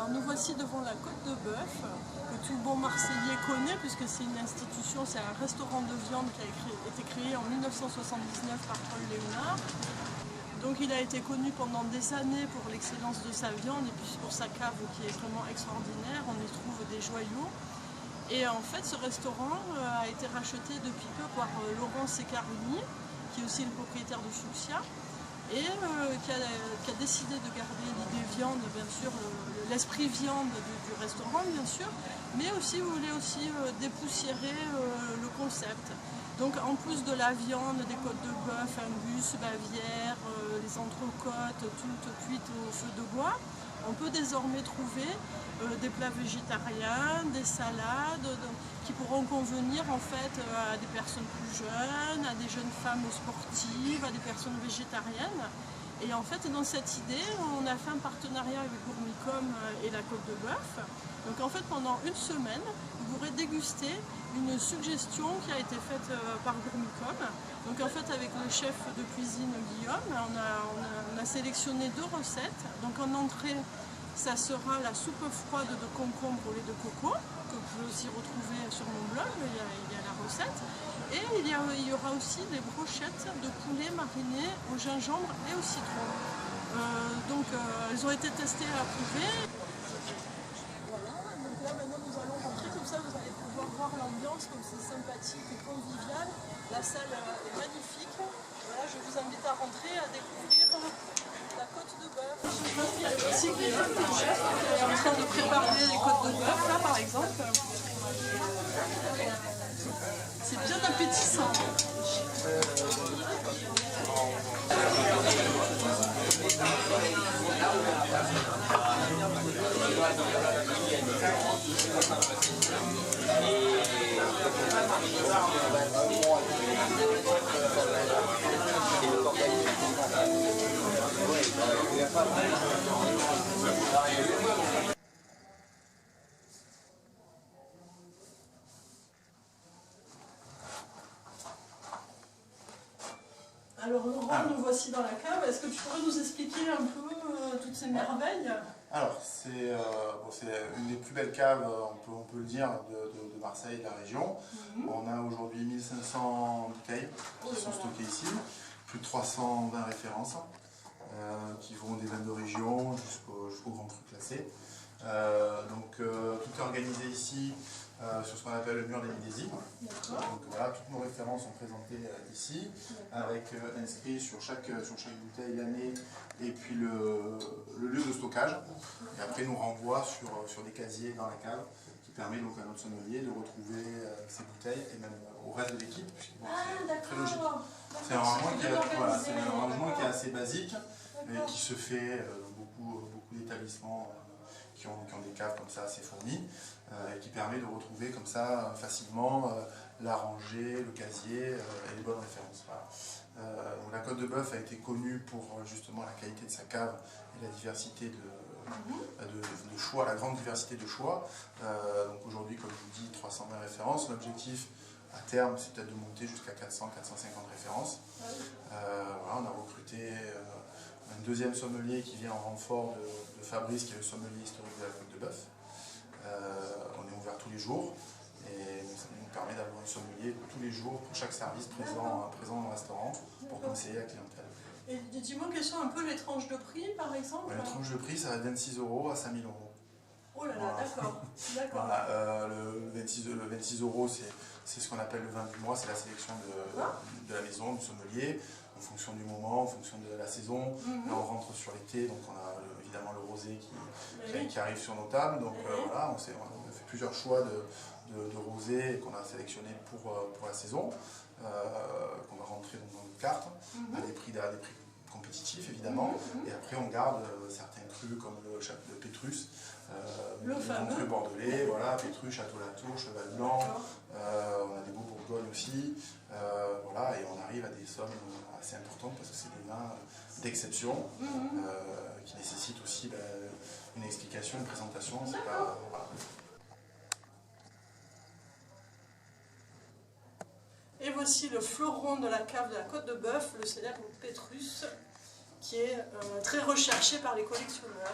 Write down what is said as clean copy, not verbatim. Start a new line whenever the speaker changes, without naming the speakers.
Alors nous voici devant la Côte de Bœuf, que tout bon Marseillais connaît puisque c'est une institution, c'est un restaurant de viande qui a été créé en 1979 par Paul Léonard. Donc il a été connu pendant des années pour l'excellence de sa viande et puis pour sa cave qui est vraiment extraordinaire, on y trouve des joyaux. Et en fait ce restaurant a été racheté depuis peu par Laurent Seccarini, qui est aussi le propriétaire de Fuchsia, et qui a décidé de garder l'idée viande, bien sûr, l'esprit viande du restaurant, bien sûr, mais aussi voulait aussi dépoussiérer le concept. Donc en plus de la viande, des côtes de bœuf, Angus, Bavière, les entrecôtes, toutes cuites au feu de bois, on peut désormais trouver des plats végétariens, des salades qui pourront convenir en fait à des personnes plus jeunes, à des jeunes femmes sportives, à des personnes végétariennes. Et en fait, dans cette idée, on a fait un partenariat avec Gourmicom et la Côte de Bœuf. Donc en fait, pendant une semaine, vous pourrez déguster une suggestion qui a été faite par Gourmicom. Donc en fait, avec le chef de cuisine Guillaume, on a sélectionné 2 recettes. Donc en entrée, ça sera la soupe froide de concombre au lait de coco, que vous pouvez aussi retrouver sur mon blog, il y a la recette. Et il y aura aussi des brochettes de poulet marinées au gingembre et au citron. Elles ont été testées et approuvées. Voilà, donc là maintenant nous allons rentrer, comme ça vous allez pouvoir voir l'ambiance, comme c'est sympathique et convivial. La salle est magnifique. Voilà, je vous invite à rentrer, à découvrir la Côte de Bœuf. Il y a aussi Guillaume, le chef, qui est en train de préparer les côtes de bœuf, là par exemple. C'est bien appétissant. Alors Laurent, nous voici dans la cave. Est-ce que tu pourrais nous expliquer un peu toutes ces merveilles?
Alors, c'est une des plus belles caves, on peut le dire, de Marseille, de la région. On a aujourd'hui 1500 bouteilles qui sont stockées ici, plus de 320 références qui vont des vins de région jusqu'aux grands crus classés. Tout est organisé ici sur ce qu'on appelle le mur des millésimes. Donc voilà, toutes nos références sont présentées ici, avec inscrit sur chaque bouteille l'année et puis le lieu de stockage. Et après, nous renvoie sur des casiers dans la cave, qui permet donc à notre sommelier de retrouver ces bouteilles et même au reste de l'équipe. C'est très logique. C'est un rangement qui est assez basique, mais qui se fait dans beaucoup d'établissements qui ont des caves comme ça assez fournies, et qui permet de retrouver comme ça facilement la rangée, le casier et les bonnes références. Voilà. La Côte de Bœuf a été connue pour justement la qualité de sa cave et la diversité de choix, la grande diversité de choix. Donc aujourd'hui, comme je vous dis, 320 références. L'objectif à terme, c'est peut-être de monter jusqu'à 400-450 références. Voilà, on a recruté un deuxième sommelier qui vient en renfort de Fabrice, qui est le sommelier historique de la Côte de Bœuf. On est ouvert tous les jours et ça nous permet d'avoir un sommelier tous les jours pour chaque service présent dans le restaurant pour conseiller la clientèle.
Et dis-moi quelles sont un peu les tranches de prix par exemple?
La tranche de prix, ça va de 26 € à 5 000 €.
Oh là là, voilà. D'accord.
Voilà, le 26 €, c'est ce qu'on appelle le vin du mois, c'est la sélection de la maison, du sommelier, en fonction du moment, en fonction de la saison. Là, on rentre sur l'été, donc on a évidemment le rosé qui arrive sur nos tables. Donc voilà, on a fait plusieurs choix de rosé qu'on a sélectionné pour la saison, qu'on va rentrer dans notre carte, à des prix compétitifs évidemment. Et après, on garde certains crus comme le Pétrus, le cru bordelais, voilà, Pétrus, Château-Latour, Cheval Blanc, on a des beaux Bourgognes aussi, voilà, et on arrive à des sommes assez importantes parce que c'est des vins d'exception qui nécessitent aussi une explication, une présentation. Voilà.
Et voici le fleuron de la cave de la Côte de Bœuf, le célèbre Pétrus, qui est très recherché par les collectionneurs.